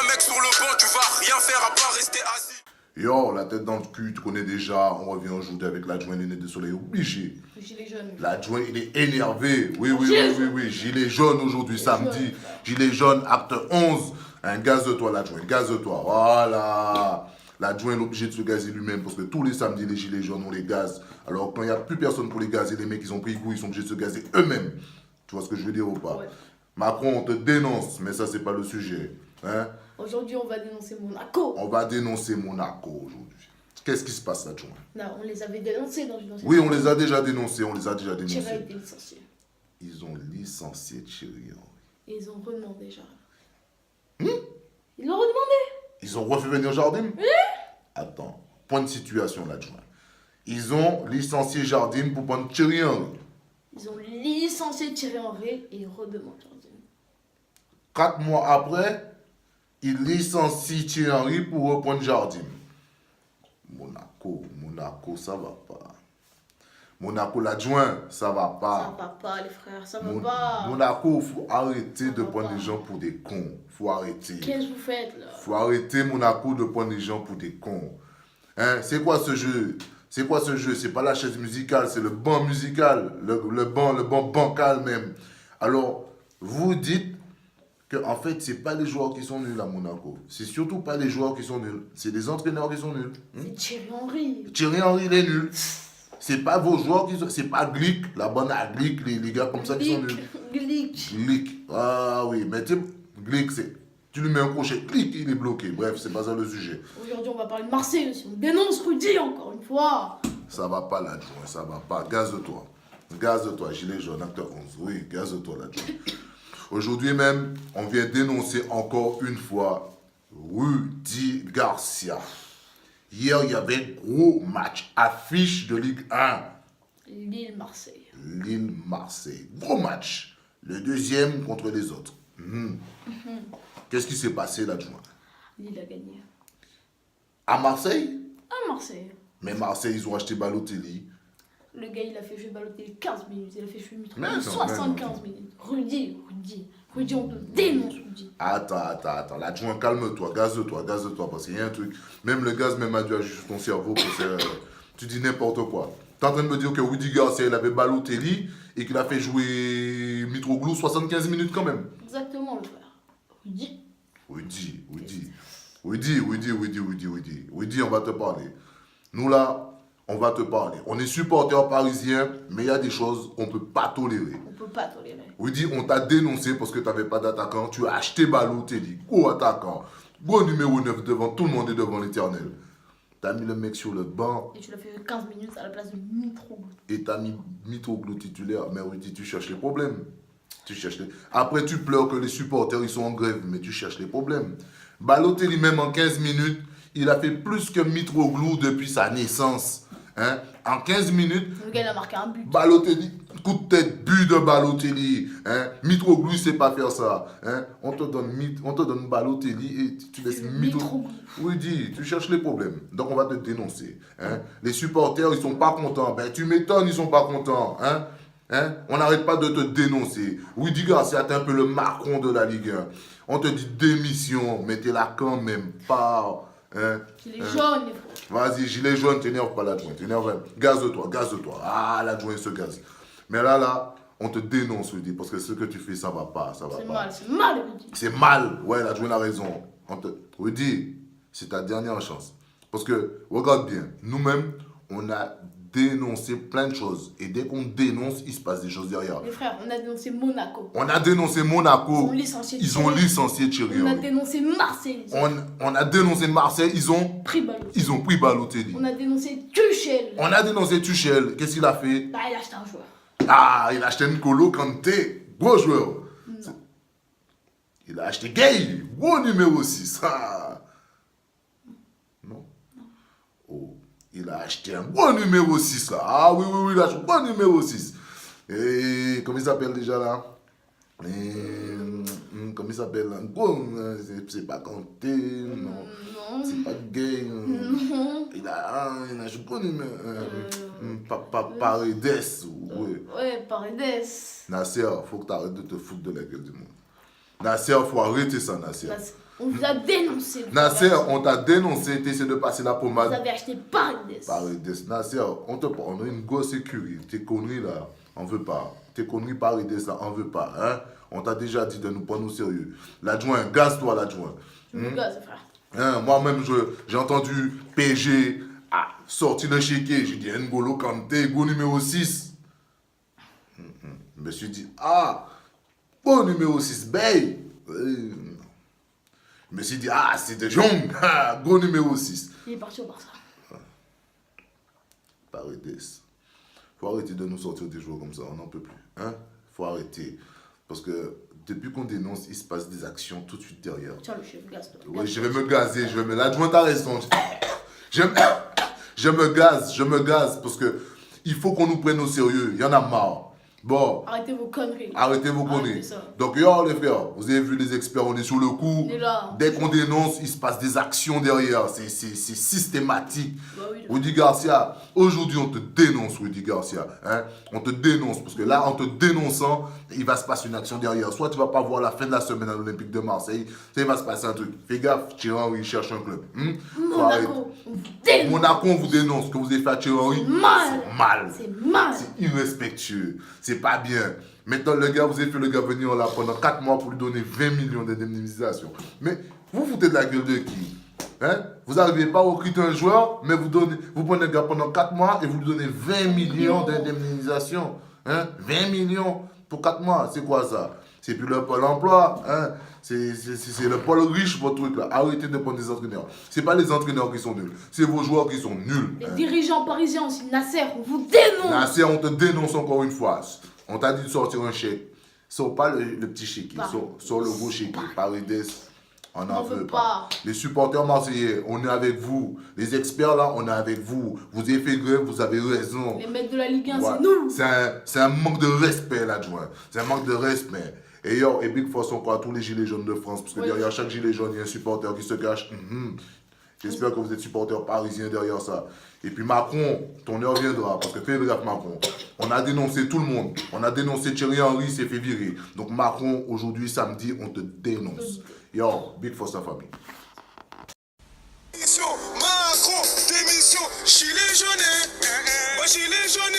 mec sur le banc, tu vas rien faire à part rester assis. Yo, la tête dans le cul, tu connais déjà, on revient aujourd'hui avec l'adjoint des lunettes de soleil obligé. Gilet jaune. L'adjoint, il est énervé. Oui. Gilet jaune aujourd'hui, samedi. Gilet jaune, acte 11. Un gaze-toi, l'adjoint, gaze-toi. Voilà. L'adjoint est obligé de se gazer lui-même parce que tous les samedis, les gilets jaunes, on les gaze. Alors, quand il n'y a plus personne pour les gazer, les mecs, ils ont pris goût, ils sont obligés de se gazer eux-mêmes. Tu vois ce que je veux dire ou pas? Ouais. Macron, on te dénonce, mais ça, c'est pas le sujet. Hein? Aujourd'hui, on va dénoncer Monaco. On va dénoncer Monaco aujourd'hui. Qu'est-ce qui se passe, l'adjoint? Non, on les avait dénoncés dans une ancienne. Oui, on les a déjà dénoncés, Thierry a été licencié. Ils ont licencié Thierry Henry. Et ils ont redemandé, genre. Hmm? Ils l'ont redemandé. Ils ont refait venir Jardim? Oui. Attends, point de situation, l'adjoint. Ils ont licencié Jardim pour prendre Thierry Henry. Ils ont licencié Thierry Henry et ils redemandent Jardim. 4 mois après, ils licencient Thierry Henry pour reprendre Jardim. Monaco, ça va pas. Monaco, l'adjoint, ça va pas. Ça va pas, les frères, ça va pas. Monaco, faut arrêter Ça de va prendre pas. les gens pour des cons. Faut arrêter. Qu'est-ce que vous faites là? Faut arrêter Monaco de prendre les gens pour des cons. Hein? C'est quoi ce jeu? C'est quoi ce jeu? C'est pas la chaise musicale, c'est le banc musical. Le banc bancal même. Alors, vous dites que en fait, c'est pas les joueurs qui sont nuls à Monaco. C'est surtout pas les joueurs qui sont nuls. C'est les entraîneurs qui sont nuls. C'est Thierry Henry. Thierry Henry, il est nul. C'est pas vos joueurs qui sont... C'est pas Glick, la bonne à Glick, les gars comme ça qui sont nuls. Glick. Ah oui, mais tu sais, Glick, c'est... Tu lui mets un crochet, clic, il est bloqué. Bref, c'est pas ça le sujet. Aujourd'hui, on va parler de Marseille aussi. On dénonce Rudy encore une fois. Ça va pas l'adjoint, ça va pas. Gaze-toi. Gaze-toi, gilet jaune, acteur 11. Oui, gaze-toi l'adjoint. Aujourd'hui même, on vient dénoncer encore une fois Rudy Garcia. Hier, il y avait un gros match, affiche de Ligue 1. Lille-Marseille. Lille-Marseille. Gros match. Le deuxième contre les autres. Qu'est-ce qui s'est passé l'adjoint? Lille a gagné. À Marseille? À Marseille. Mais Marseille, ils ont acheté Balotelli. Le gars, il a fait jouer Balotelli 15 minutes. Il a fait jouer Mitro Mais non, 75 minutes. Rudy, on te dénonce, Rudy. Attends. L'adjoint, calme-toi, gaze-toi, parce qu'il y a un truc. Même le gaz, même a dû ajuster ton cerveau. Tu dis n'importe quoi. T'es en train de me dire que Rudy Garcia, il avait Balotelli et qu'il a fait jouer Mitroglou 75 minutes quand même. Exactement, le frère. Rudy, on va te parler. Nous là, on va te parler. On est supporters parisiens, mais il y a des choses qu'on ne peut pas tolérer. On peut pas tolérer. Rudy, on t'a dénoncé parce que tu n'avais pas d'attaquant. Tu as acheté Balotelli, gros attaquant, gros numéro 9 devant tout le monde et devant l'éternel. Tu as mis le mec sur le banc. Et tu l'as fait 15 minutes à la place de Mitroglou. Et tu as mis Mitroglou titulaire. Mais Rudy, tu cherches les problèmes. Après, tu pleures que les supporters ils sont en grève, mais tu cherches les problèmes. Balotelli, même en 15 minutes, il a fait plus que Mitroglou depuis sa naissance. Hein? En 15 minutes, Le gars, il a marqué un but. Balotelli, coup de tête, but de Balotelli. Hein? Mitroglou, il sait pas faire ça. Hein? On te donne Balotelli et tu laisses Mitroglou. Oui, dis, tu cherches les problèmes. Donc, on va te dénoncer. Hein? Les supporters, ils sont pas contents. Ben, tu m'étonnes, ils sont pas contents. Hein? On n'arrête pas de te dénoncer. Rudy Garcia, t'es un peu le Macron de la Ligue 1. On te dit démission, mais t'es là quand même pas. Gilet jaune, les frères. Vas-y, gilet jaune, t'énerve pas l'adjoint. Gaze-toi. Ah, l'adjoint se gaze. Mais là, on te dénonce, Rudy, parce que ce que tu fais, ça va pas. C'est mal, Rudy. C'est mal. Ouais, l'adjoint a raison. Rudy, c'est ta dernière chance. Parce que, regarde bien, nous-mêmes, on a dénoncé plein de choses. Et dès qu'on dénonce, il se passe des choses derrière. Les frères, on a dénoncé Monaco. Ils ont licencié Thierry Henry. On a dénoncé Marseille. On a dénoncé Marseille. Ils ont pris Balotelli. On a dénoncé Tuchel. Qu'est-ce qu'il a fait? Bah, il a acheté un joueur. Ah, il a acheté N'Golo Kanté. Gros joueur. Non. Il a acheté Gay. Gros numéro 6. Ah. Non. Oh. Il a acheté un bon numéro 6 là. Ah oui, il a acheté un bon numéro 6. Et comment il s'appelle déjà là? Comment il s'appelle? C'est pas Kanté, non. C'est pas Gay. Il a un bon numéro. Paredes. Ouais, Paredes. Nasser, faut que tu arrêtes de te foutre de la gueule du monde. Nasser, faut arrêter ça, Nasser. On vous a dénoncé. Nasser, on t'a dénoncé, t'essaies de passer la pommade. Vous avez acheté Parides. Parides. Nasser, on a une grosse sécurité. Tes conneries là, on veut pas. Tes conneries Parides là, on veut pas. Hein? On t'a déjà dit de nous prendre au sérieux. L'adjoint, gaze-toi l'adjoint. Je me gaze, frère. Hein, moi-même, j'ai entendu PG sortir le chéquier. J'ai dit N'Golo Kanté, go numéro 6. Je me suis dit, go numéro 6, Bay. Je me suis dit, c'est De Jong, go numéro 6. Il est parti au Barça. Paredes. Faut arrêter de nous sortir des joueurs comme ça, on n'en peut plus. Hein? Faut arrêter. Parce que depuis qu'on dénonce, il se passe des actions tout de suite derrière. Tiens, le chef, gaze-toi. Oui, je vais me gazer, l'adjoint a raison. Je me gaze parce que il faut qu'on nous prenne au sérieux. Il y en a marre. Bon. Arrêtez vos conneries. Arrêtez vos conneries. Arrêtez ça. Donc, yo, les frères, vous avez vu les experts, on est sur le coup. On est là. Dès qu'on dénonce, il se passe des actions derrière. C'est systématique. Bah oui, Rudy Garcia, aujourd'hui, on te dénonce, Rudy Garcia. Hein? On te dénonce, parce que là, en te dénonçant, il va se passer une action derrière. Soit tu vas pas voir la fin de la semaine à l'Olympique de Marseille, soit il va se passer un truc. Fais gaffe, Thierry Henry cherche un club. Monaco, on vous dénonce. Monaco, on vous dénonce. Ce que vous avez fait à Thierry Henry, c'est mal. C'est mal. C'est irrespectueux. C'est pas bien. Maintenant, le gars, vous avez fait le gars venir là pendant 4 mois pour lui donner 20 millions d'indemnisation. Mais vous foutez de la gueule de qui? Hein? Vous n'arrivez pas à recruter un joueur, mais vous prenez le gars pendant 4 mois et vous lui donnez 20 millions d'indemnisation. Hein? 20 millions pour 4 mois, c'est quoi ça? C'est plus le pôle emploi. Hein? C'est le pôle riche, votre truc là. Arrêtez de prendre des entraîneurs. C'est pas les entraîneurs qui sont nuls, c'est vos joueurs qui sont nuls. Les dirigeants parisiens aussi, Nasser, on vous dénonce. Nasser, on te dénonce encore une fois. On t'a dit de sortir un chèque. Sors pas le petit chèque, sors le gros chèque. Paredes, on n'en veut pas. Les supporters marseillais, on est avec vous. Les experts là, on est avec vous. Vous avez fait grève, vous avez raison. Les mecs de la Ligue 1, Ouais. c'est nous. C'est un manque de respect, l'adjoint. C'est un manque de respect. Et big force encore à tous les gilets jaunes de France. Parce que derrière chaque gilet jaune, il y a un supporter qui se cache. J'espère que vous êtes supporter parisien derrière ça. Et puis Macron, ton heure viendra. Parce que fais gaffe Macron. On a dénoncé tout le monde. On a dénoncé Thierry Henry, s'est fait virer. Donc Macron, aujourd'hui, samedi, on te dénonce. Big force à famille. Macron, démission, gilet jaune. Gilet jaune.